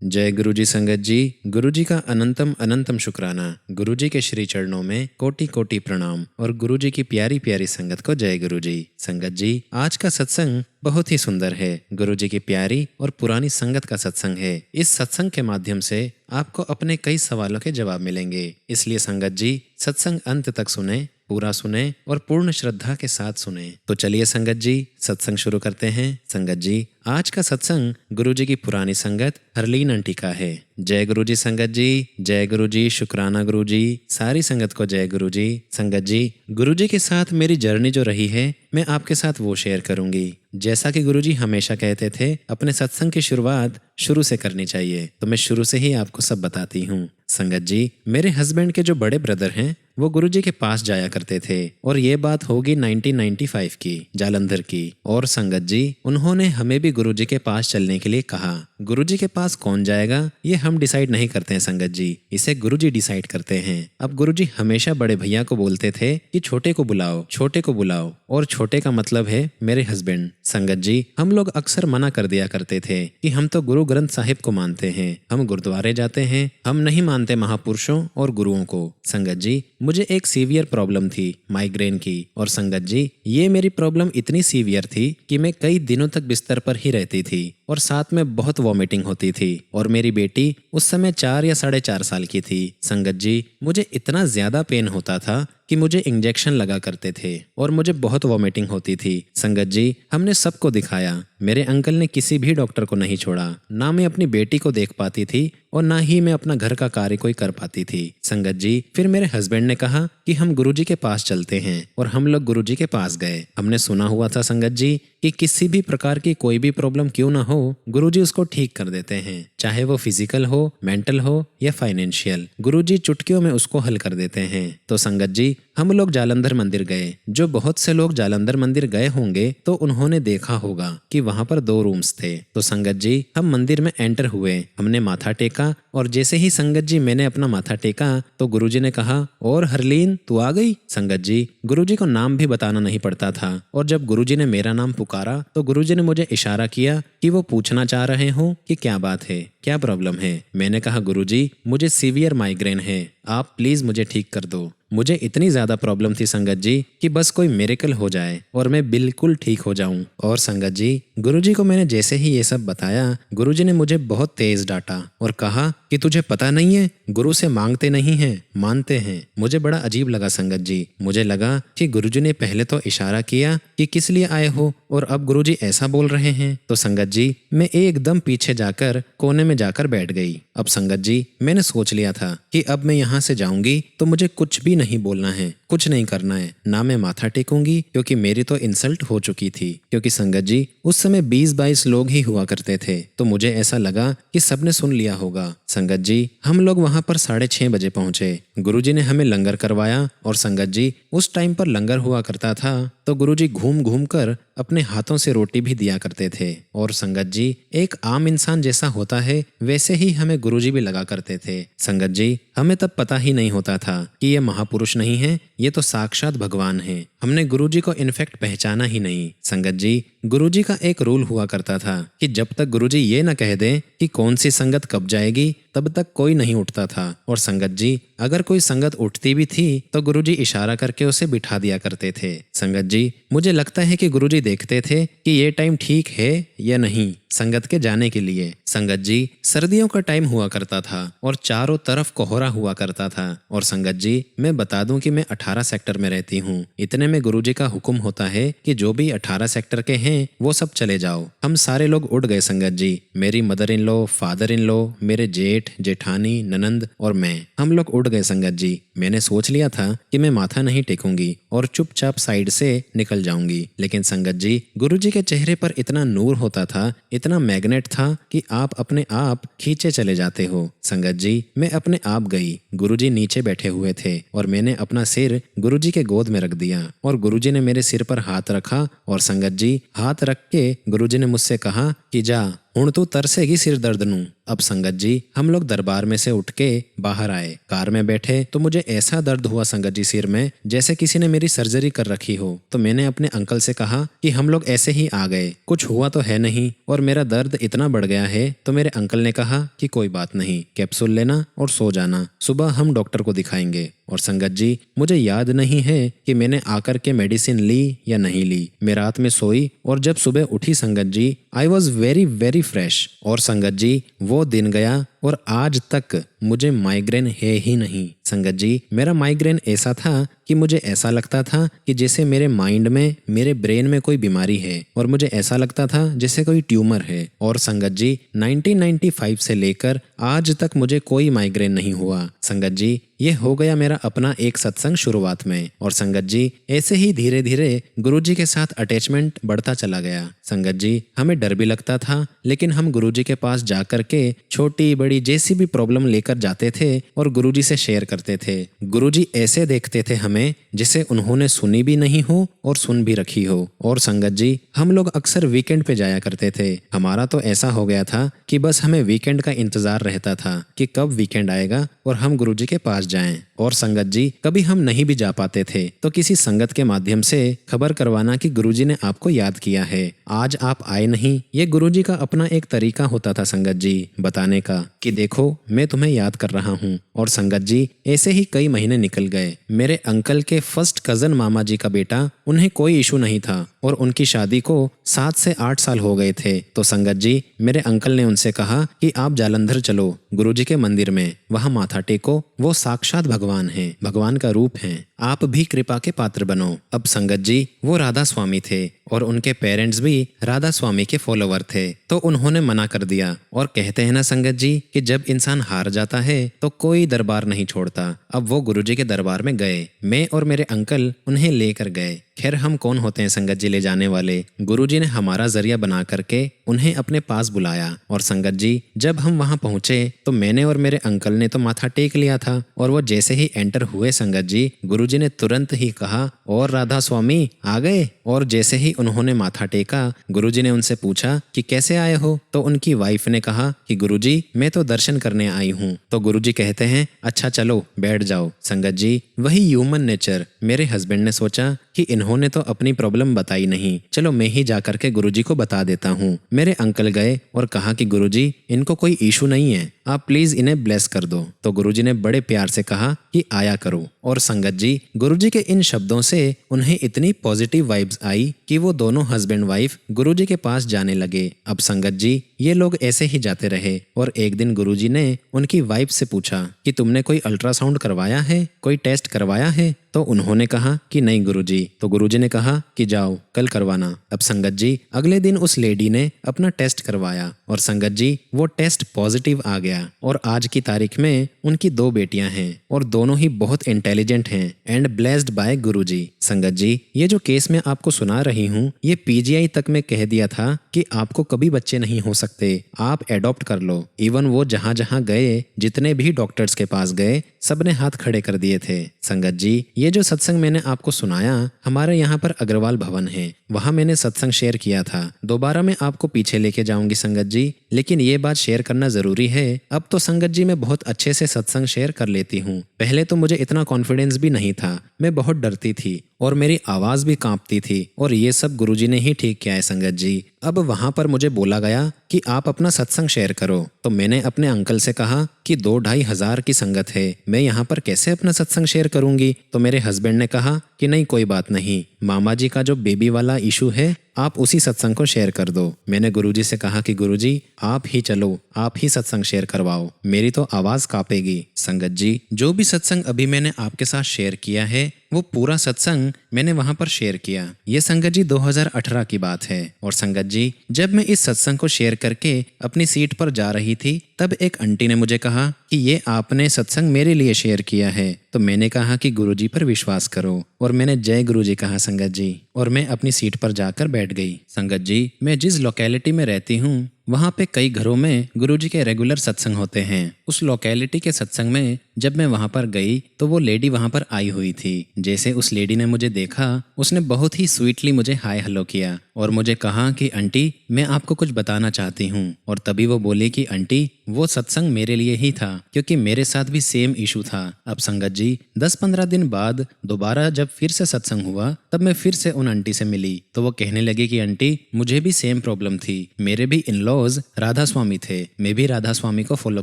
जय गुरुजी संगत जी। गुरुजी का अनंतम अनंतम शुक्राना। गुरुजी के श्री चरणों में कोटि कोटि प्रणाम और गुरुजी की प्यारी प्यारी संगत को जय गुरुजी। संगत जी, आज का सत्संग बहुत ही सुंदर है। गुरुजी की प्यारी और पुरानी संगत का सत्संग है। इस सत्संग के माध्यम से आपको अपने कई सवालों के जवाब मिलेंगे। इसलिए संगत जी, सत्संग अंत तक सुने, पूरा सुने और पूर्ण श्रद्धा के साथ सुने। तो चलिए संगत जी, सत्संग शुरू करते हैं। संगत जी, आज का सत्संग गुरुजी की पुरानी संगत हरलीन आंटी का है। जय गुरुजी संगत जी, जय गुरुजी, शुक्राना गुरुजी, सारी संगत को जय गुरुजी। संगत जी, गुरुजी के साथ मेरी जर्नी जो रही है, मैं आपके साथ वो शेयर करूंगी। जैसा कि गुरुजी हमेशा कहते थे, अपने सत्संग की शुरुआत शुरू से करनी चाहिए, तो मैं शुरू से ही आपको सब बताती हूँ। संगत जी, मेरे हस्बैंड के जो बड़े ब्रदर हैं, वो गुरुजी के पास जाया करते थे और ये बात होगी 1995 की, जालंधर की। और संगत जी, उन्होंने हमें भी गुरुजी के पास चलने के लिए कहा। गुरुजी के पास कौन जाएगा ये हम डिसाइड नहीं करते हैं संगत जी, इसे गुरुजी डिसाइड करते हैं। अब गुरुजी हमेशा बड़े भैया को बोलते थे कि छोटे को बुलाओ, छोटे को बुलाओ, और छोटे का मतलब है मेरे हस्बैंड। संगत जी, हम लोग अक्सर मना कर दिया करते थे कि हम तो गुरु ग्रंथ साहिब को मानते हैं, हम गुरुद्वारे जाते हैं, हम नहीं मानते महापुरुषों और गुरुओं को। संगत जी, मुझे एक सीवियर प्रॉब्लम थी माइग्रेन की, और संगत जी, ये मेरी प्रॉब्लम इतनी सीवियर थी कि मैं कई दिनों तक बिस्तर पर ही रहती थी और साथ में बहुत वॉमिटिंग होती थी। और मेरी बेटी उस समय 4 या 4.5 साल की थी। संगत जी, मुझे इतना ज्यादा पेन होता था कि मुझे इंजेक्शन लगा करते थे और मुझे बहुत वॉमिटिंग होती थी। संगत जी, हमने सबको दिखाया, मेरे अंकल ने किसी भी डॉक्टर को नहीं छोड़ा। ना मैं अपनी बेटी को देख पाती थी और ना ही मैं अपना घर का कार्य कोई कर पाती थी। संगत जी, फिर मेरे हस्बैंड ने कहा कि हम गुरुजी के पास चलते हैं, और हम लोग गुरुजी के पास गए। हमने सुना हुआ था संगत जी कि किसी भी प्रकार की कोई भी प्रॉब्लम क्यों ना हो, गुरुजी उसको ठीक कर देते हैं, चाहे वो फिजिकल हो, मेंटल हो या फाइनेंशियल। गुरुजी चुटकियों में उसको हल कर देते हैं। तो संगत जी, हम लोग जालंधर मंदिर गए। जो बहुत से लोग जालंधर मंदिर गए होंगे तो उन्होंने देखा होगा कि वहां पर 2 रूम्स थे। तो संगत जी, हम मंदिर में एंटर हुए, हमने माथा टेका, और जैसे ही संगत जी मैंने अपना माथा टेका तो गुरुजी ने कहा, और हरलीन तू आ गई। संगत जी, गुरुजी को नाम भी बताना नहीं पड़ता था, और जब गुरुजी ने मेरा नाम पुकारा तो गुरुजी ने मुझे इशारा किया कि वो पूछना चाह रहे हो कि क्या बात है, क्या प्रॉब्लम है। मैंने कहा, गुरुजी, मुझे सीवियर माइग्रेन है, आप प्लीज मुझे ठीक कर दो। मुझे इतनी ज्यादा प्रॉब्लम थी संगत जी कि बस कोई मिरेकल हो जाए और मैं बिल्कुल ठीक हो जाऊं। और संगत जी, गुरुजी को मैंने जैसे ही ये सब बताया, गुरुजी ने मुझे बहुत तेज डांटा और कहा कि तुझे पता नहीं है, गुरु से मांगते नहीं हैं, मानते हैं। मुझे बड़ा अजीब लगा संगत जी। मुझे लगा कि गुरुजी ने पहले तो इशारा किया कि किस लिए आए हो, और अब गुरुजी ऐसा बोल रहे हैं। तो संगत जी, मैं एकदम पीछे जाकर कोने में जाकर बैठ गई। अब संगत जी, मैंने सोच लिया था कि अब मैं यहाँ से जाऊंगी तो मुझे कुछ भी नहीं बोलना है, कुछ नहीं करना है, ना मैं माथा टेकूंगी, क्योंकि मेरी तो इंसल्ट हो चुकी थी। क्योंकि संगत जी, उस समय 20-22 लोग ही हुआ करते थे, तो मुझे ऐसा लगा कि सबने सुन लिया होगा। संगत जी, हम लोग वहां पर 6:30 बजे पहुंचे। गुरुजी ने हमें लंगर करवाया, और संगत जी, उस टाइम पर लंगर हुआ करता था तो गुरुजी घूम घूम कर अपने हाथों से रोटी भी दिया करते थे। और संगत जी, एक आम इंसान जैसा होता है वैसे ही हमें गुरुजी भी लगा करते थे। संगत जी, हमें तब पता ही नहीं होता था कि ये महापुरुष नहीं है, ये तो साक्षात भगवान है। हमने गुरुजी को इनफैक्ट पहचाना ही नहीं। संगत जी, गुरुजी का एक रूल हुआ करता था कि जब तक गुरुजी ये न कह दें कि कौन सी संगत कब जाएगी, तब तक कोई नहीं उठता था। और संगत जी, अगर कोई संगत उठती भी थी तो गुरुजी इशारा करके उसे बिठा दिया करते थे। संगत जी, मुझे लगता है कि गुरुजी देखते थे कि ये टाइम ठीक है या नहीं संगत के जाने के लिए। संगत जी, सर्दियों का टाइम हुआ करता था और चारों तरफ कोहरा हुआ करता था। और संगत जी, मैं बता दूं कि मैं 18 सेक्टर में रहती हूँ। इतने में गुरुजी का हुक्म होता है कि जो भी 18 सेक्टर के हैं वो सब चले जाओ। हम सारे लोग उठ गए संगत जी, मेरी mother in law, father in law, मेरे जेठ, जेठानी, ननंद और मैं, हम लोग उठ गए संगत जी। मैंने सोच लिया था कि मैं माथा नहीं टेकूंगी और चुपचाप साइड से निकल जाऊंगी, लेकिन संगत जी, गुरुजी के चेहरे पर इतना नूर होता था, इतना मैग्नेट था कि आप अपने आप खींचे चले जाते हो। संगत जी, मैं अपने आप गई। गुरुजी नीचे बैठे हुए थे और मैंने अपना सिर गुरुजी के गोद में रख दिया और गुरुजी ने मेरे सिर पर हाथ रखा, और संगत जी, हाथ रख के गुरुजी ने मुझसे कहा कि जा, हुण तू तरसेगी सिर दर्द नू। अब संगत जी हम लोग दरबार में से उठ के बाहर आए, कार में बैठे तो मुझे ऐसा दर्द हुआ संगत जी सिर में जैसे किसी ने मेरी सर्जरी कर रखी हो। तो मैंने अपने अंकल से कहा कि हम लोग ऐसे ही आ गए, कुछ हुआ तो है नहीं और मेरा दर्द इतना बढ़ गया है। तो मेरे अंकल ने कहा कि कोई बात नहीं, कैप्सूल लेना और सो जाना, सुबह हम डॉक्टर को दिखाएंगे। और संगत जी मुझे याद नहीं है कि मैंने आकर के मेडिसिन ली या नहीं ली। मैं रात में सोई और जब सुबह उठी sangat ji I was very very fresh. और संगत जी वो दिन गया और आज तक मुझे माइग्रेन है ही नहीं। संगत जी मेरा माइग्रेन ऐसा था कि मुझे ऐसा लगता था कि जैसे मेरे माइंड में, मेरे ब्रेन में कोई बीमारी है और मुझे ऐसा लगता था जैसे कोई ट्यूमर है। और संगत जी 1995 से लेकर आज तक मुझे कोई माइग्रेन नहीं हुआ। संगत जी ये हो गया मेरा अपना एक सत्संग शुरुआत में। और संगत जी ऐसे ही धीरे धीरे गुरुजी के साथ अटैचमेंट बढ़ता चला गया। संगत जी हमें डर भी लगता था, लेकिन हम गुरुजी के पास जाकर के छोटी बड़ी जैसी भी प्रॉब्लम लेकर जाते थे और गुरुजी से शेयर करते थे। गुरुजी ऐसे देखते थे हमें जिसे उन्होंने सुनी भी नहीं हो और सुन भी रखी हो। और संगत जी हम लोग अक्सर वीकेंड पे जाया करते थे। हमारा तो ऐसा हो गया था कि बस हमें वीकेंड का इंतजार रहता था कि कब वीकेंड आएगा और हम गुरुजी के पास जाएं। और संगत जी कभी हम नहीं भी जा पाते थे तो किसी संगत के माध्यम से खबर करवाना कि गुरुजी ने आपको याद किया है, आज आप आए नहीं। ये गुरुजी का अपना एक तरीका होता था संगत जी बताने का कि देखो मैं तुम्हें याद कर रहा हूँ। और संगत जी ऐसे ही कई महीने निकल गए। मेरे अंकल के फर्स्ट कजन मामा जी का बेटा, उन्हें कोई इशू नहीं था और उनकी शादी को 7 से 8 साल हो गए थे। तो संगत जी मेरे अंकल ने उनसे कहा कि आप जालंधर चलो गुरुजी के मंदिर में, वहाँ माथा टेको, वो साक्षात भगवान हैं, भगवान का रूप हैं, आप भी कृपा के पात्र बनो। अब संगत जी वो राधा स्वामी थे और उनके पेरेंट्स भी राधा स्वामी के फॉलोवर थे, तो उन्होंने मना कर दिया। और कहते हैं ना संगत जी कि जब इंसान हार जाता है तो कोई दरबार नहीं छोड़ता। अब वो गुरुजी के दरबार में गए, मैं और मेरे अंकल उन्हें लेकर गए। खैर हम कौन होते हैं संगत जी ले जाने वाले, गुरुजी ने हमारा जरिया बना करके उन्हें अपने पास बुलाया। और संगत जी जब हम वहां पहुंचे तो मैंने और मेरे अंकल ने तो माथा टेक लिया था और वो जैसे ही एंटर हुए संगत जी गुरुजी ने तुरंत ही कहा और राधा स्वामी आ गए। और जैसे ही उन्होंने माथा टेका गुरुजी ने उनसे पूछा कि कैसे आए हो। तो उनकी वाइफ ने कहा कि गुरुजी मैं तो दर्शन करने आई हूँ। तो गुरुजी कहते हैं अच्छा चलो बैठ जाओ। संगत जी वही ह्यूमन नेचर, मेरे हस्बैंड ने सोचा कि इन्होंने तो अपनी प्रॉब्लम बताई नहीं, चलो मैं ही जाकर के गुरुजी को बता देता हूँ। मेरे अंकल गए और कहा कि गुरुजी इनको कोई इशू नहीं है, आप प्लीज इन्हें ब्लेस कर दो। तो गुरुजी ने बड़े प्यार से कहा कि आया करो। और संगत जी गुरुजी के इन शब्दों से उन्हें इतनी पॉजिटिव वाइब्स आई कि वो दोनों हस्बैंड वाइफ गुरुजी के पास जाने लगे। अब संगत जी ये लोग ऐसे ही जाते रहे और एक दिन गुरुजी ने उनकी वाइफ से पूछा कि तुमने कोई अल्ट्रासाउंड करवाया है, कोई टेस्ट करवाया है। तो उन्होंने कहा कि नहीं गुरुजी। तो गुरुजी ने कहा कि जाओ कल करवाना। अब संगत जी अगले दिन उस लेडी ने अपना टेस्ट करवाया और संगत जी वो टेस्ट पॉजिटिव आ गया और आज की तारीख में उनकी 2 बेटियां हैं और दोनों ही बहुत इंटेलिजेंट हैं एंड ब्लेस्ड बाय गुरुजी। संगत जी ये जो केस मैं आपको सुना रही हूँ ये पीजीआई तक में कह दिया था कि आपको कभी बच्चे नहीं हो सकते, आप एडॉप्ट कर लो। इवन वो जहाँ जहाँ गए, जितने भी डॉक्टर्स के पास गए, सबने हाथ खड़े कर दिए थे। संगत जी ये जो सत्संग मैंने आपको सुनाया हमारे यहाँ पर अग्रवाल भवन है, वहाँ मैंने सत्संग शेयर किया था। दोबारा मैं आपको पीछे लेके जाऊंगी संगत जी, लेकिन ये बात शेयर करना जरूरी है। अब तो संगत जी मैं बहुत अच्छे से सत्संग शेयर कर लेती हूँ। पहले तो मुझे इतना कॉन्फिडेंस भी नहीं था, मैं बहुत डरती थी और मेरी आवाज भी कांपती थी और ये सब गुरुजी ने ही ठीक किया है संगत जी। अब वहां पर मुझे बोला गया कि आप अपना सत्संग शेयर करो। तो मैंने अपने अंकल से कहा कि 2-2.5 हज़ार की संगत है, मैं यहाँ पर कैसे अपना सत्संग शेयर करूंगी। तो मेरे हस्बैंड ने कहा कि नहीं कोई बात नहीं, मामा जी का जो बेबी वाला इशू है आप उसी सत्संग को शेयर कर दो। मैंने गुरुजी से कहा कि गुरुजी आप ही चलो, आप ही सत्संग शेयर करवाओ, मेरी तो आवाज कांपेगी। संगत जी जो भी सत्संग अभी मैंने आपके साथ शेयर किया है वो पूरा सत्संग मैंने वहां पर शेयर किया। ये संगत जी 2018 की बात है। और संगत जी जब मैं इस सत्संग को शेयर करके अपनी सीट पर जा रही थी तब एक आंटी ने मुझे कहा कि ये आपने सत्संग मेरे लिए शेयर किया है तो मैंने कहा कि गुरुजी पर विश्वास करो और मैंने जय गुरुजी कहा संगत जी, और मैं अपनी सीट पर जाकर बैठ गई। संगत जी, मैं जिस लोकेलिटी में रहती हूँ वहाँ पे कई घरों में गुरुजी के रेगुलर सत्संग होते हैं। उस लोकेलिटी के सत्संग में जब मैं वहाँ पर गई तो वो लेडी वहाँ पर आई हुई थी। जैसे उस लेडी ने मुझे देखा, उसने बहुत ही स्वीटली मुझे हाय हेलो किया और मुझे कहा कि आंटी मैं आपको कुछ बताना चाहती हूँ। और तभी वो बोली कि आंटी वो सत्संग मेरे लिए ही था, क्योंकि मेरे साथ भी सेम इशू था। अब संगत जी 10-15 दिन बाद दोबारा जब फिर से सत्संग हुआ तब मैं फिर से उन आंटी से मिली तो वो कहने लगी कि आंटी मुझे भी सेम प्रॉब्लम थी, मेरे भी इन-लॉज राधा स्वामी थे, मैं भी राधा स्वामी को फॉलो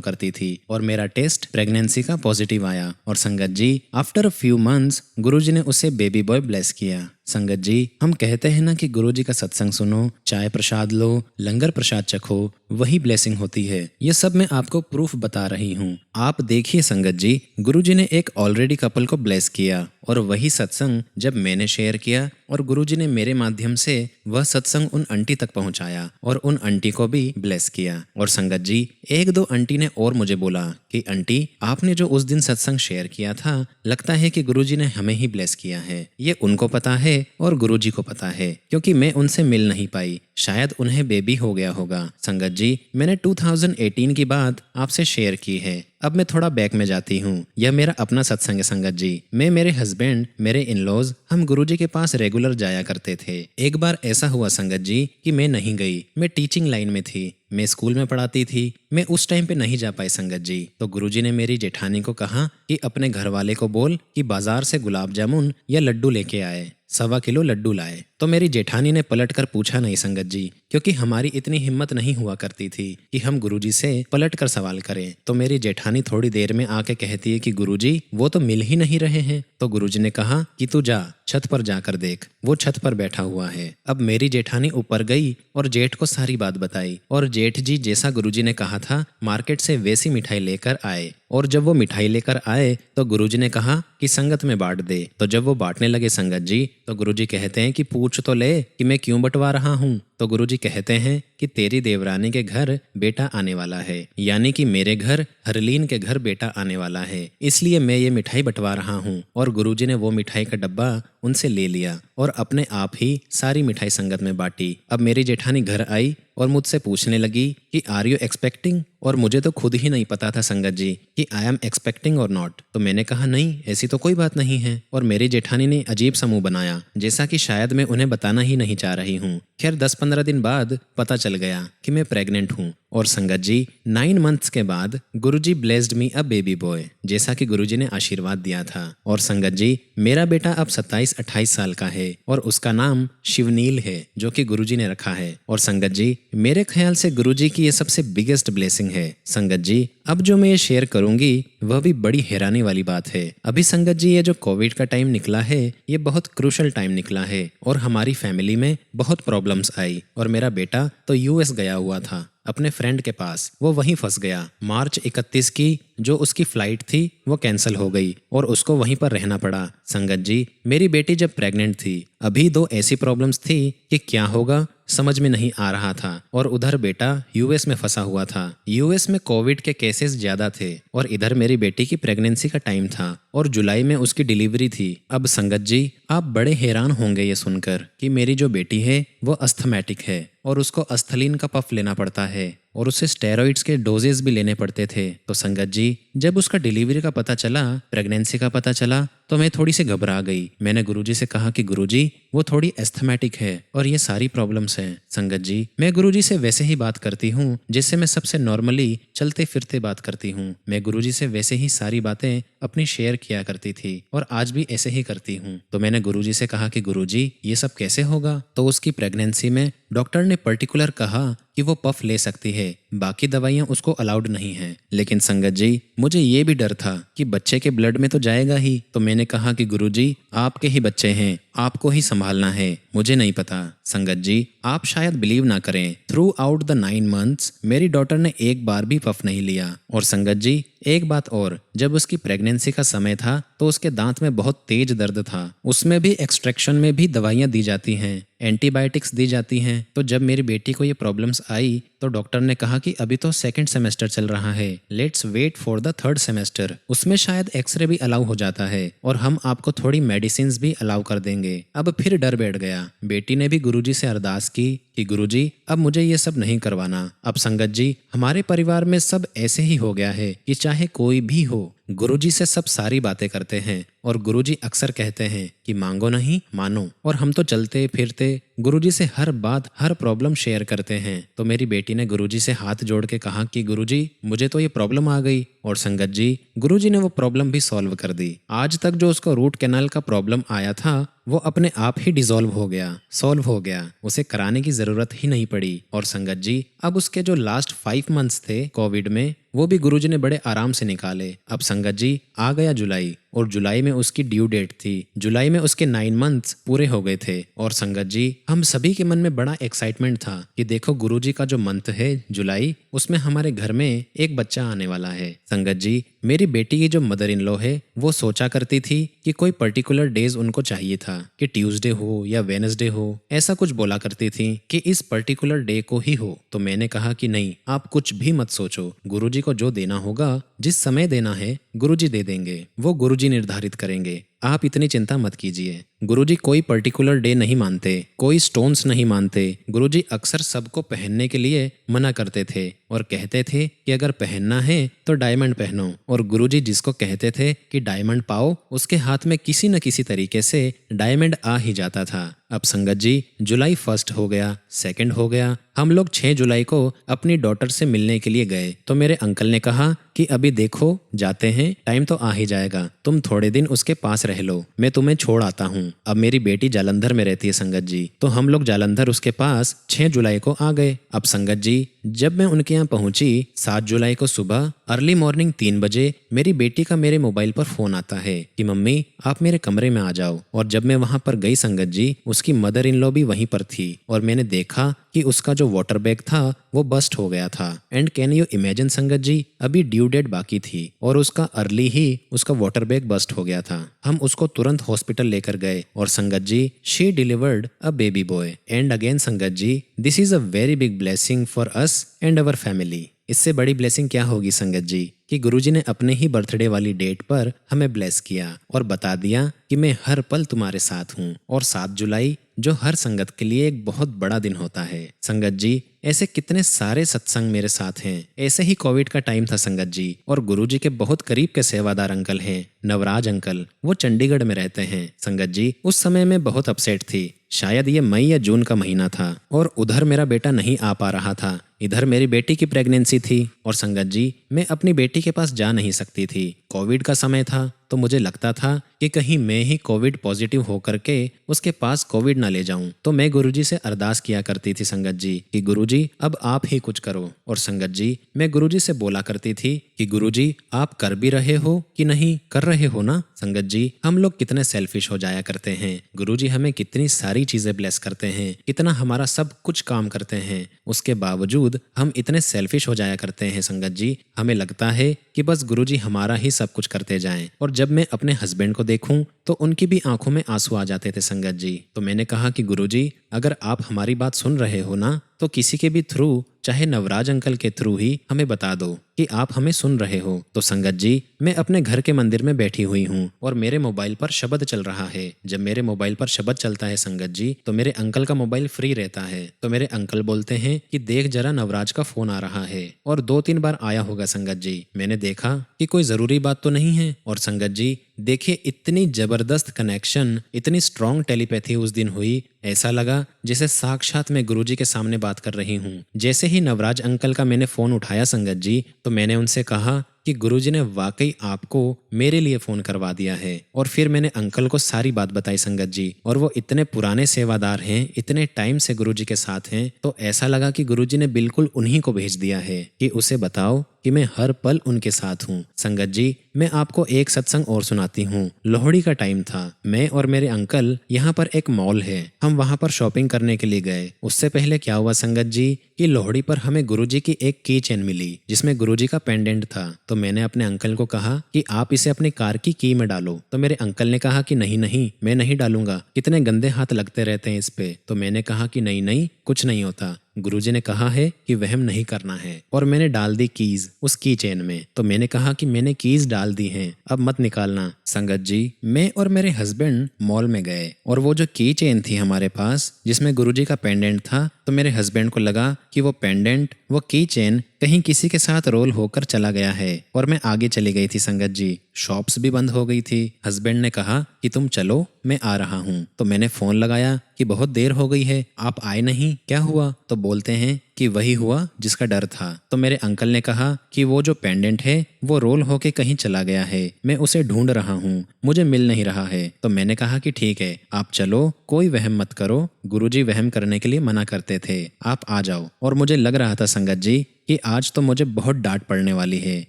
करती थी और मेरा टेस्ट प्रेगनेंसी का पॉजिटिव आया। और संगत जी आफ्टर अ फ्यू मंथ्स गुरुजी ने उसे बेबी बॉय ब्लेस किया। संगत जी, हम कहते हैं ना कि गुरुजी का सत्संग सुनो, चाय प्रसाद लो, लंगर प्रसाद चखो, वही ब्लेसिंग होती है। ये सब मैं आपको प्रूफ बता रही हूँ। आप देखिए संगत जी, गुरुजी ने एक ऑलरेडी कपल को ब्लेस किया और वही सत्संग जब मैंने शेयर किया और गुरुजी ने मेरे माध्यम से वह सत्संग उन आंटी तक पहुंचाया और उन आंटी को भी ब्लेस किया। और संगत जी, 1-2 आंटी ने और मुझे बोला कि आंटी आपने जो उस दिन सत्संग शेयर किया था, लगता है कि गुरुजी ने हमें ही ब्लेस किया है। ये उनको पता है और गुरुजी को पता है, क्योंकि मैं उनसे मिल नहीं पाई, शायद उन्हें बेबी हो गया होगा। संगत जी, मैंने 2018 की बात आपसे शेयर की है। अब मैं थोड़ा बैक में जाती हूँ। यह मेरा अपना सत्संग है संगत जी। मैं, मेरे हस्बैंड, मेरे इन-लॉज, हम गुरुजी के पास रेगुलर जाया करते थे। एक बार ऐसा हुआ संगत जी कि मैं नहीं गई, मैं टीचिंग लाइन में थी, मैं स्कूल में पढ़ाती थी, मैं उस टाइम पे नहीं जा पाई संगत जी। तो गुरुजी ने मेरी जेठानी को कहा कि अपने घर वाले को बोल कि बाजार से गुलाब जामुन या लड्डू लेके आए, 1.25 किलो लड्डू लाए। तो मेरी जेठानी ने पलट कर पूछा नहीं संगत जी, क्योंकि हमारी इतनी हिम्मत नहीं हुआ करती थी कि हम गुरुजी से पलट कर सवाल करें। तो मेरी जेठानी थोड़ी देर में आके कहती है कि गुरुजी वो तो मिल ही नहीं रहे हैं। तो गुरुजी ने कहा कि तू जा छत पर जाकर देख, वो छत पर बैठा हुआ है। अब मेरी जेठानी ऊपर गई और जेठ को सारी बात बताई और जेठ जी जैसा गुरुजी ने कहा था मार्केट से वैसी मिठाई लेकर आए। और जब वो मिठाई लेकर आए तो गुरुजी ने कहा कि संगत में बांट दे। तो जब वो बांटने लगे संगत जी, तो गुरुजी कहते हैं कि पूछ तो ले कि मैं क्यों बंटवा रहा हूँ। तो गुरुजी कहते हैं कि तेरी देवरानी के घर बेटा आने वाला है, यानी कि मेरे घर हरलीन के घर बेटा आने वाला है, इसलिए मैं ये मिठाई बंटवा रहा हूँ। और गुरुजी ने वो मिठाई का डब्बा उनसे ले लिया और अपने आप ही सारी मिठाई संगत में बांटी। अब मेरी जेठानी घर आई और मुझसे पूछने लगी कि आर यू एक्सपेक्टिंग, और मुझे तो खुद ही नहीं पता था संगत जी कि आई एम एक्सपेक्टिंग और नॉट। तो मैंने कहा नहीं, ऐसी तो कोई बात नहीं है। और मेरी जेठानी ने अजीब सा मुंह बनाया, जैसा कि शायद मैं उन्हें बताना ही नहीं चाह रही हूँ। खैर 10-15 दिन बाद पता चल गया कि मैं प्रेग्नेंट हूँ। और संगत जी 9 मंथ्स के बाद Guruji blessed me a baby boy, जैसा कि गुरुजी ने आशीर्वाद दिया था। और संगत जी मेरा बेटा अब 27-28 साल का है और उसका नाम शिवनील है, जो कि गुरुजी ने रखा है। और संगत जी मेरे ख्याल से गुरुजी की ये सबसे बिगेस्ट ब्लेसिंग है। संगत जी अब जो मैं ये शेयर करूंगी वह भी बड़ी हैरानी वाली बात है। अभी संगत जी ये जो कोविड का टाइम निकला है, ये बहुत क्रूशल टाइम निकला है और हमारी फैमिली में बहुत प्रॉब्लम्स आई। और मेरा बेटा तो यूएस गया हुआ था अपने फ्रेंड के पास, वो वहीं फंस गया। मार्च 31 की जो उसकी फ्लाइट थी वो कैंसिल हो गई और उसको वहीं पर रहना पड़ा। संगत जी मेरी बेटी जब प्रेग्नेंट थी, अभी 2 ऐसी प्रॉब्लम्स थी कि क्या होगा समझ में नहीं आ रहा था। और उधर बेटा यूएस में फंसा हुआ था, यूएस में कोविड के केसेस ज्यादा थे और इधर मेरी बेटी की प्रेगनेंसी का टाइम था और जुलाई में उसकी डिलीवरी थी। अब संगत जी आप बड़े हैरान होंगे ये सुनकर कि मेरी जो बेटी है वो अस्थमैटिक है और उसको अस्थलीन का पफ लेना पड़ता है और उसे स्टेरॉइड्स के डोजेस भी लेने पड़ते थे। तो संगत जी जब उसका डिलीवरी का पता चला, प्रेगनेंसी का पता चला, तो मैं थोड़ी सी घबरा गई। मैंने गुरुजी से कहा कि गुरुजी वो थोड़ी एस्थमेटिक है और ये सारी प्रॉब्लम्स हैं। संगत जी मैं गुरुजी से वैसे ही बात करती हूँ जिससे मैं सबसे नॉर्मली चलते फिरते बात करती हूँ। मैं गुरुजी से वैसे ही सारी बातें अपनी शेयर किया करती थी और आज भी ऐसे ही करती हूँ। तो मैंने गुरुजी से कहा कि गुरुजी ये सब कैसे होगा। तो उसकी प्रेगनेंसी में डॉक्टर ने पर्टिकुलर कहा कि वो पफ ले सकती है, बाकी दवाइयां उसको अलाउड नहीं है। लेकिन संगत जी मुझे ये भी डर था कि बच्चे के ब्लड में तो जाएगा ही। तो मैंने कहा कि गुरुजी आपके ही बच्चे हैं, आपको ही संभालना है, मुझे नहीं पता। संगत जी, आप शायद बिलीव ना करें, थ्रू आउट द 9 मंथ्स मेरी डॉटर ने एक बार भी पफ नहीं लिया। और संगत जी, एक बात और, जब उसकी प्रेगनेंसी का समय था तो उसके दांत में बहुत तेज दर्द था। उसमें भी एक्सट्रैक्शन में भी दवाइयाँ दी जाती हैं, एंटीबायोटिक्स दी जाती हैं। तो जब मेरी बेटी को ये प्रॉब्लम्स आई तो डॉक्टर ने कहा कि अभी तो सेकंड सेमेस्टर चल रहा है, let's wait for the third semester. उसमें शायद एक्सरे भी अलाउ हो जाता है और हम आपको थोड़ी मेडिसिन भी अलाउ कर देंगे। अब फिर डर बैठ गया। बेटी ने भी गुरुजी से अरदास की कि गुरुजी, अब मुझे ये सब नहीं करवाना। अब संगत जी, हमारे परिवार में सब ऐसे ही हो गया है कि चाहे कोई भी हो, गुरुजी से सब सारी बातें करते हैं और गुरुजी अक्सर कहते हैं कि मांगो नहीं मानो। और हम तो चलते फिरते गुरुजी से हर बात, हर प्रॉब्लम शेयर करते हैं। तो मेरी बेटी ने गुरुजी से हाथ जोड़ के कहा कि गुरुजी, मुझे तो ये प्रॉब्लम आ गई। और संगत जी, गुरुजी ने वो प्रॉब्लम भी सॉल्व कर दी। आज तक जो उसको रूट कैनाल का प्रॉब्लम आया था वो अपने आप ही डिसॉल्व हो गया, सॉल्व हो गया, उसे कराने की जरूरत ही नहीं पड़ी। और संगत जी, अब उसके जो लास्ट 5 मंथ्स थे कोविड में, वो भी गुरुजी ने बड़े आराम से निकाले। अब संगत जी, आ गया जुलाई और जुलाई में उसकी ड्यू डेट थी। जुलाई में उसके 9 मंथ्स पूरे हो गए थे। और संगत जी, हम सभी के मन में बड़ा एक्साइटमेंट था कि देखो गुरुजी का जो मंथ है जुलाई, उसमें हमारे घर में एक बच्चा आने वाला है। संगत जी, मेरी बेटी की जो मदर इन लॉ है वो सोचा करती थी कि कोई पर्टिकुलर डेज उनको चाहिए था, कि ट्यूसडे हो या वेनसडे हो, ऐसा कुछ बोला करती थी कि इस पर्टिकुलर डे को ही हो। तो मैंने कहा कि नहीं, आप कुछ भी मत सोचो, गुरुजी को जो देना होगा, जिस समय देना है, गुरुजी दे देंगे, वो गुरुजी निर्धारित करेंगे। आप इतनी चिंता मत कीजिए। गुरुजी कोई पर्टिकुलर डे नहीं मानते, कोई स्टोन्स नहीं मानते। गुरुजी अक्सर सबको पहनने के लिए मना करते थे और कहते थे कि अगर पहनना है तो डायमंड पहनो। और गुरुजी जिसको कहते थे कि डायमंड पाओ, उसके हाथ में किसी न किसी तरीके से डायमंड आ ही जाता था। अब संगत जी, जुलाई 1 हो गया, 2 हो गया। हम लोग 6 जुलाई को अपनी डॉटर से मिलने के लिए गए तो मेरे अंकल ने कहा कि अभी देखो जाते हैं, टाइम तो आ ही जाएगा, तुम थोड़े दिन उसके पास रह लो, मैं तुम्हें छोड़ आता हूँ। अब मेरी बेटी जालंधर में रहती है संगत जी, तो हम लोग जालंधर उसके पास 6 जुलाई को आ गए। अब संगत जी, जब मैं उनके यहाँ पहुंची 7 जुलाई को सुबह अर्ली मॉर्निंग 3 बजे मेरी बेटी का मेरे मोबाइल पर फोन आता है कि मम्मी आप मेरे कमरे में आ जाओ। और जब मैं वहां पर गई संगत जी, उसकी मदर इन लॉ भी वहीं पर थी और मैंने देखा कि उसका जो वाटर बैग था वो बस्ट हो गया था। एंड कैन यू इमेजिन संगत जी, अभी ड्यू डेट बाकी थी और उसका अर्ली ही उसका वाटर बैग बस्ट हो गया था। हम उसको तुरंत हॉस्पिटल लेकर गए और sangat ji, she delivered a baby boy. And again sangat ji, this is a very big blessing for us and our family. इससे बड़ी ब्लेसिंग क्या होगी संगत जी कि गुरुजी ने अपने ही बर्थडे वाली डेट पर हमें ब्लेस किया और बता दिया कि मैं हर पल तुम्हारे साथ हूँ। और 7 जुलाई जो हर संगत के लिए एक बहुत बड़ा दिन होता है। संगत जी, ऐसे कितने सारे सत्संग मेरे साथ हैं। ऐसे ही कोविड का टाइम था संगत जी, और गुरुजी के बहुत करीब के सेवादार अंकल हैं, नवराज अंकल, वो चंडीगढ़ में रहते हैं। संगत जी, उस समय मैं बहुत अपसेट थी। शायद ये मई या जून का महीना था और उधर मेरा बेटा नहीं आ पा रहा था, इधर मेरी बेटी की प्रेगनेंसी थी। और संगत जी, मैं अपनी बेटी के पास जा नहीं सकती थी। कोविड का समय था तो मुझे लगता था कि कहीं मैं ही कोविड पॉजिटिव होकर के उसके पास कोविड ना ले जाऊं। तो मैं गुरुजी से अरदास किया करती थी संगत जी कि गुरुजी अब आप ही कुछ करो। और संगत जी, मैं गुरुजी से बोला करती थी कि गुरुजी आप कर भी रहे हो कि नहीं कर रहे हो ना। संगत जी, हम लोग कितने सेल्फिश हो जाया करते हैं। गुरुजी हमें कितनी सारी चीजें ब्लेस करते हैं, कितना हमारा सब कुछ काम करते हैं, उसके बावजूद हम इतने सेल्फिश हो जाया करते हैं संगत जी। हमें लगता है कि बस गुरुजी हमारा ही सब कुछ करते जाएं। और जब मैं अपने हस्बैंड को देखूं तो उनकी भी आंखों में आंसू आ जाते थे संगत जी। तो मैंने कहा कि गुरुजी अगर आप हमारी बात सुन रहे हो ना, तो किसी के भी थ्रू, चाहे नवराज अंकल के थ्रू ही हमें बता दो कि आप हमें सुन रहे हो। तो संगत जी, मैं अपने घर के मंदिर में बैठी हुई हूँ और मेरे मोबाइल पर शब्द चल रहा है। जब मेरे मोबाइल पर शब्द चलता है संगत जी, तो मेरे अंकल का मोबाइल फ्री रहता है। तो मेरे अंकल बोलते हैं कि देख जरा नवराज का फोन आ रहा है, और 2-3 बार आया होगा संगत जी। मैंने देखा कि कोई जरूरी बात तो नहीं है। और संगत जी देखिए, इतनी जबरदस्त कनेक्शन, इतनी स्ट्रॉन्ग टेलीपैथी उस दिन हुई। ऐसा लगा जैसे साक्षात मैं गुरुजी के सामने बात कर रही हूँ। जैसे ही नवराज अंकल का मैंने फोन उठाया संगत जी, तो मैंने उनसे कहा कि गुरुजी ने वाकई आपको मेरे लिए फोन करवा दिया है। और फिर मैंने अंकल को सारी बात बताई संगत जी, और वो इतने पुराने सेवादार हैं, इतने टाइम से गुरुजी के साथ हैं, तो ऐसा लगा कि गुरुजी ने बिल्कुल उन्हीं को भेज दिया है कि उसे बताओ कि मैं हर पल उनके साथ हूँ। संगत जी, मैं आपको एक सत्संग और सुनाती हूँ। लोहड़ी का टाइम था। मैं और मेरे अंकल यहाँ पर एक मॉल है, हम वहाँ पर शॉपिंग करने के लिए गए। उससे पहले क्या हुआ संगत जी कि लोहड़ी पर हमें गुरुजी की एक की चेन मिली जिसमें गुरुजी का पेंडेंट था। तो मैंने अपने अंकल को कहा कि आप इसे अपनी कार की में डालो। तो मेरे अंकल ने कहा कि नहीं नहीं, मैं नहीं डालूंगा, कितने गंदे हाथ लगते रहते हैं इस पे। तो मैंने कहा कि नहीं नहीं, कुछ नहीं होता, गुरुजी ने कहा है कि वहम नहीं करना है। और मैंने डाल दी कीज उस की चेन में। तो मैंने कहा कि मैंने कीज डाल दी हैं, अब मत निकालना। संगत जी, मैं और मेरे हस्बैंड मॉल में गए और वो जो की चेन थी हमारे पास जिसमें गुरुजी का पेंडेंट था, तो मेरे हस्बैंड को लगा कि वो पेंडेंट, वो की चेन कहीं किसी के साथ रोल होकर चला गया है और मैं आगे चली गई थी। संगत जी, शॉप्स भी बंद हो गई थी। हस्बैंड ने कहा कि तुम चलो, मैं आ रहा हूँ। तो मैंने फोन लगाया कि बहुत देर हो गई है, आप आए नहीं, क्या हुआ? तो बोलते हैं कि वही हुआ जिसका डर था। तो मेरे अंकल ने कहा कि वो जो पेंडेंट है वो रोल होके कहीं चला गया है, मैं उसे ढूंढ रहा हूँ, मुझे मिल नहीं रहा है। तो मैंने कहा कि ठीक है, आप चलो, कोई वहम मत करो, गुरुजी वहम करने के लिए मना करते थे, आप आ जाओ। और मुझे लग रहा था संगत जी कि आज तो मुझे बहुत डांट पड़ने वाली है,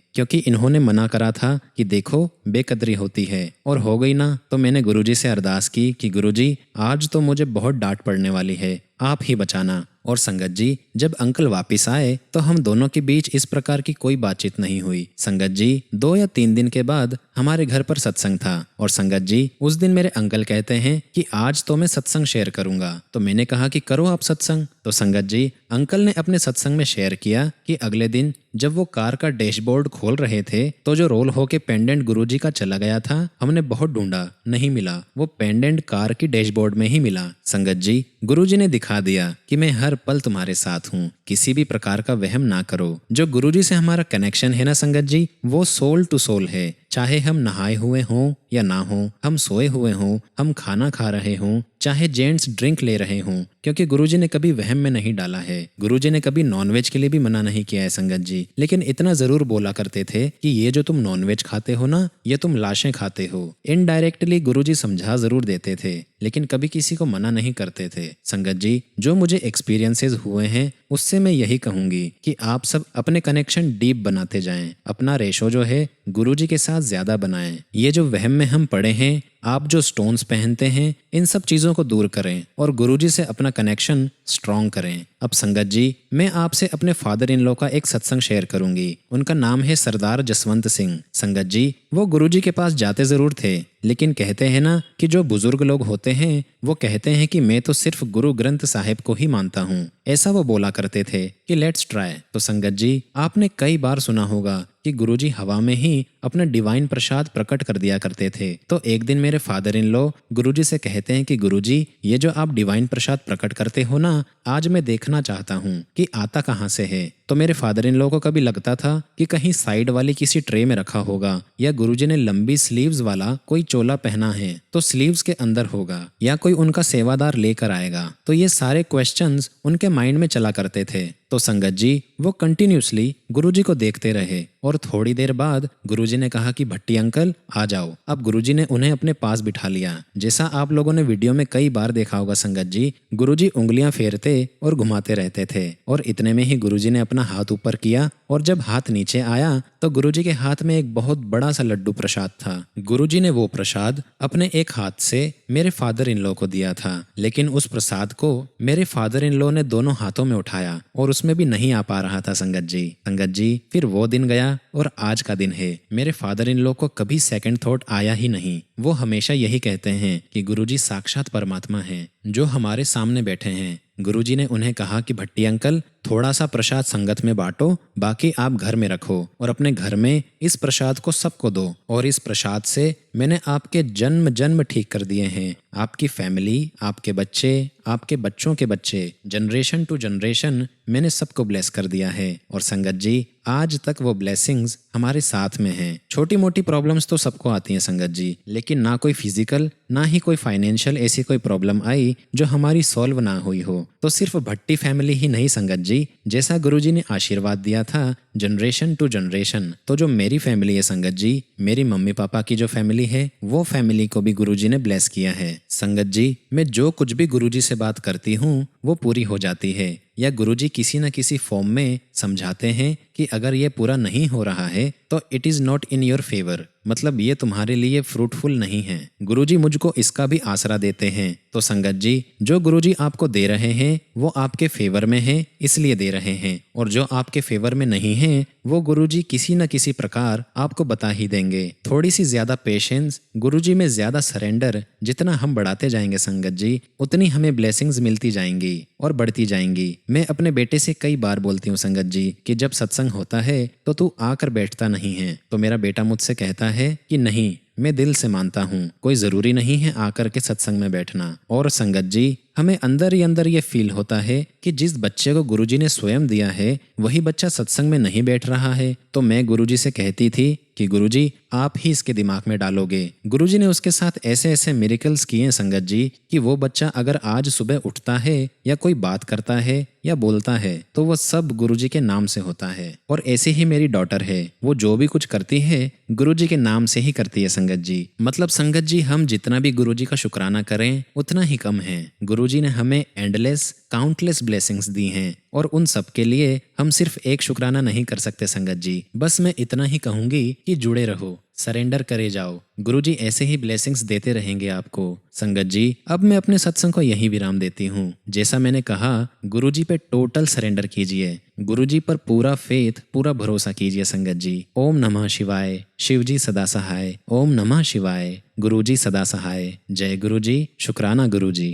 क्योंकि इन्होंने मना करा था कि देखो बेकदरी होती है, और हो गई ना। तो मैंने गुरुजी से अरदास की कि गुरुजी आज तो मुझे बहुत डांट पड़ने वाली है, आप ही बचाना। और संगत जी, जब अंकल वापस आए तो हम दोनों के बीच इस प्रकार की कोई बातचीत नहीं हुई। संगत जी, 2 या 3 दिन के बाद हमारे घर पर सत्संग था और संगत जी उस दिन मेरे अंकल कहते हैं कि आज तो मैं सत्संग शेयर करूंगा। तो मैंने कहा कि करो आप सत्संग। तो संगत जी, अंकल ने अपने सत्संग में शेयर किया कि अगले दिन जब वो कार का डैशबोर्ड खोल रहे थे तो जो रोल होके पेंडेंट गुरुजी का चला गया था, हमने बहुत ढूंढा, नहीं मिला, वो पेंडेंट कार की डैशबोर्ड में ही मिला। संगत जी, गुरुजी ने दिखा दिया कि मैं हर पल तुम्हारे साथ हूँ, किसी भी प्रकार का वहम ना करो। जो गुरुजी से हमारा कनेक्शन है ना संगत जी, वो सोल टू सोल है। चाहे हम नहाए हुए हों या ना हों, हम सोए हुए हों, हम खाना खा रहे हों, चाहे जेंट्स ड्रिंक ले रहे हों, क्योंकि गुरुजी ने कभी वहम में नहीं डाला है। गुरुजी ने कभी नॉनवेज के लिए भी मना नहीं किया है संगत जी, लेकिन इतना जरूर बोला करते थे कि ये जो तुम नॉनवेज खाते हो ना, ये तुम लाशें खाते हो। इनडायरेक्टली गुरुजी समझा जरूर देते थे, लेकिन कभी किसी को मना नहीं करते थे। संगत जी, जो मुझे एक्सपीरियंसेस हुए हैं उससे मैं यही कहूंगी कि आप सब अपने कनेक्शन डीप बनाते जाएं, अपना रेशो जो है गुरुजी के साथ ज्यादा बनाएं। ये जो वहम में हम पड़े हैं, आप जो स्टोन्स पहनते हैं, इन सब चीजों को दूर करें और गुरुजी से अपना कनेक्शन स्ट्रॉन्ग करें। अब संगत जी, मैं आपसे अपने फादर इन लॉ का एक सत्संग शेयर करूंगी। उनका नाम है सरदार जसवंत सिंह। संगत जी, वो गुरुजी के पास जाते जरूर थे, लेकिन कहते हैं ना कि जो बुजुर्ग लोग होते हैं वो कहते हैं कि मैं तो सिर्फ गुरु ग्रंथ साहिब को ही मानता हूँ, ऐसा वो बोला करते थे कि लेट्स ट्राई। तो संगत जी, आपने कई बार सुना होगा कि गुरुजी हवा में ही अपना डिवाइन प्रसाद प्रकट कर दिया करते थे। तो एक दिन मेरे फादर इन लॉ गुरुजी से कहते हैं कि गुरुजी, ये जो आप डिवाइन प्रसाद प्रकट करते हो ना, आज मैं देखना चाहता हूँ कि आता कहाँ से है। तो मेरे फादर इन लॉ को कभी लगता था कि कहीं साइड वाली किसी ट्रे में रखा होगा, या गुरुजी ने लंबी स्लीव्स वाला कोई चोला पहना है तो स्लीव्स के अंदर होगा, या कोई उनका सेवादार लेकर आएगा। तो ये सारे क्वेश्चंस उनके माइंड में चला करते थे। तो संगत जी, वो कंटिन्यूसली गुरुजी को देखते रहे और थोड़ी देर बाद गुरुजी ने कहा कि भट्टी अंकल आ जाओ। अब गुरुजी ने उन्हें अपने पास बिठा लिया। जैसा आप लोगों ने वीडियो में कई बार देखा होगा संगत जी, गुरुजी उंगलियां फेरते और घुमाते रहते थे, और इतने में ही गुरुजी ने अपना हाथ ऊपर किया और जब हाथ नीचे आया तो गुरुजी के हाथ में एक बहुत बड़ा सा लड्डू प्रसाद था। गुरुजी ने वो प्रसाद अपने एक हाथ से मेरे फादर इन लॉ को दिया था, लेकिन उस प्रसाद को मेरे फादर इन लॉ ने दोनों हाथों में उठाया और उसमें भी नहीं आ पा रहा था संगत जी। संगत जी, फिर वो दिन गया और आज का दिन है। मेरे फादर इन लॉ को कभी सेकंड थॉट आया ही नहीं। वो हमेशा यही कहते हैं कि गुरुजी साक्षात परमात्मा हैं जो हमारे सामने बैठे हैं। गुरुजी ने उन्हें कहा कि भट्टी अंकल, थोड़ा सा प्रसाद संगत में बांटो, बाकी आप घर में रखो और अपने घर में इस प्रसाद को सबको दो, और इस प्रसाद से मैंने आपके जन्म जन्म ठीक कर दिए हैं। आपकी फैमिली, आपके बच्चे, आपके बच्चों के बच्चे, जनरेशन टू जनरेशन मैंने सबको ब्लेस कर दिया है। और संगत जी, आज तक वो ब्लेसिंग्स हमारे साथ में हैं। छोटी मोटी प्रॉब्लम्स तो सबको आती हैं संगत जी, लेकिन ना कोई फिजिकल ना ही कोई फाइनेंशियल ऐसी कोई प्रॉब्लम आई जो हमारी सॉल्व ना हुई हो। तो सिर्फ भट्टी फैमिली ही नहीं संगत जी, जैसा गुरुजी ने आशीर्वाद दिया था जनरेशन टू जनरेशन, तो जो मेरी फैमिली है संगत जी, मेरी मम्मी पापा की जो फैमिली है, वो फैमिली को भी गुरुजी ने ब्लेस किया है। संगत जी, मैं जो कुछ भी गुरुजी से बात करती हूँ वो पूरी हो जाती है। या गुरुजी किसी न किसी फॉर्म में समझाते हैं कि अगर ये पूरा नहीं हो रहा है तो it is not in your favour, मतलब ये तुम्हारे लिए फ्रूटफुल नहीं है। गुरुजी मुझको इसका भी आसरा देते हैं। तो संगत जी, जो गुरुजी आपको दे रहे हैं वो आपके फेवर में है इसलिए दे रहे हैं, और जो आपके फेवर में नहीं है वो गुरुजी किसी न किसी प्रकार आपको बता ही देंगे। थोड़ी सी ज्यादा पेशेंस, गुरुजी में ज्यादा सरेंडर जितना हम बढ़ाते जाएंगे संगत जी, उतनी हमें ब्लेसिंग्स मिलती जाएंगी और बढ़ती जाएंगी। मैं अपने बेटे से कई बार बोलती हूँ संगत जी कि जब सत्संग होता है तो तू आकर बैठता नहीं है, तो मेरा बेटा मुझसे कहता है कि नहीं, मैं दिल से मानता हूँ, कोई ज़रूरी नहीं है आकर के सत्संग में बैठना। और संगत जी, हमें अंदर ही अंदर ये फील होता है कि जिस बच्चे को गुरुजी ने स्वयं दिया है वही बच्चा सत्संग में नहीं बैठ रहा है। तो मैं गुरुजी से कहती थी कि गुरुजी आप ही इसके दिमाग में डालोगे। गुरुजी ने उसके साथ ऐसे ऐसे मिरेकल्स किए हैं संगत जी कि वो बच्चा अगर आज सुबह उठता है या कोई बात करता है या बोलता है तो वो सब गुरुजी के नाम से होता है। और ऐसे ही मेरी डॉटर है, वो जो भी कुछ करती है गुरुजी के नाम से ही करती है संगत जी। मतलब संगत जी, हम जितना भी गुरुजी का शुक्राना करें उतना ही कम है। गुरुजी ने हमें एंडलेस काउंटलेस ब्लेसिंग्स दी हैं और उन सब के लिए हम सिर्फ एक शुक्राना नहीं कर सकते संगत जी। बस मैं इतना ही कहूंगी कि जुड़े रहो, सरेंडर करे जाओ, गुरुजी ऐसे ही ब्लेसिंग्स देते रहेंगे आपको। संगत जी, अब मैं अपने सत्संग को यही विराम देती हूँ। जैसा मैंने कहा, गुरुजी पे टोटल सरेंडर कीजिए, गुरुजी पर पूरा फेथ, पूरा भरोसा कीजिए संगत जी। ओम नमः शिवाय। शिवजी सदा सहाय। ओम नमः शिवाय। गुरुजी सदा सहाय। जय गुरुजी। शुक्राना गुरुजी।